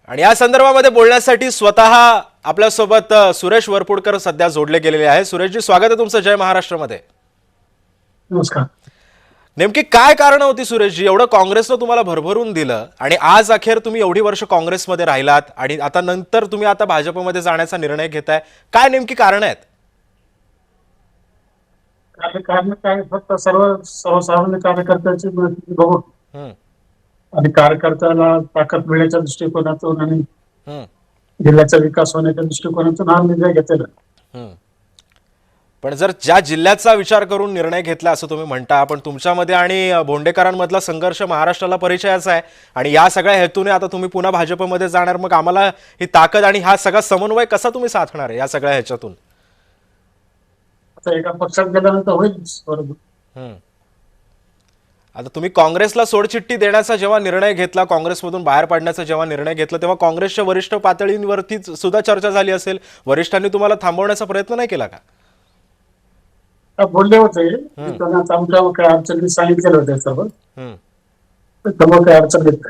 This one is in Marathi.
आणि या संदर्भामध्ये बोलण्यासाठी स्वतः आपल्यासोबत सुरेश वरपुडकर सध्या जोडले गेलेले आहे। सुरेशजी, स्वागत आहे तुमचं जय महाराष्ट्रमध्ये। नमस्कार। नेमकी काय कारण होती सुरेशजी, एवढं काँग्रेसने तुम्हाला भरभरून दिलं आणि आज अखेर तुम्ही एवढी वर्ष काँग्रेसमध्ये राहिलात आणि आता नंतर तुम्ही आता भाजपमध्ये जाण्याचा निर्णय घेताय, काय नेमकी कारण आहेत? कारण काय, फक्त सर्वसामान्य कार्यकर्त्याची परिस्थिती बघून हम्म, आणि कार्यकर्त्याला ताकद मिळण्याच्या दृष्टिकोनातून आणि हम्म, जिल्ह्याचा विकास होण्याच्या दृष्टिकोनातून हा निर्णय घेतलेला। हम्म। पण जर ज्या जिल्ह्याचा विचार करून निर्णय घेतला असं तुम्ही म्हणता, पण तुमच्यामध्ये आणि भोंडेकरांमधला संघर्ष महाराष्ट्राला परिचयाचा आहे आणि या सगळ्या हेतूने आता तुम्ही पुन्हा भाजपमध्ये जाणार, मग आम्हाला ही ताकद आणि हा सगळा समन्वय कसा तुम्ही साधणार आहे या सगळ्या ह्याच्यातून? आता एका पक्षात गेल्यानंतर होईल बरोबर। हम्म। आता तुम्ही काँग्रेसला सोडचिठ्ठी देण्याचा जेव्हा निर्णय घेतला, काँग्रेसमधून बाहेर पडण्याचा जेव्हा निर्णय घेतला, तेव्हा काँग्रेसच्या वरिष्ठ पातळीवरती सुद्धा चर्चा झाली असेल, वरिष्ठांनी तुम्हाला थांबवण्याचा प्रयत्न नाही केला का? बोलले होते की त्यांना आमच्या काय अडचणी सांगितलेलं होत्या सर्व, हम्म, त्यामुळे काय अडचण येत नाही।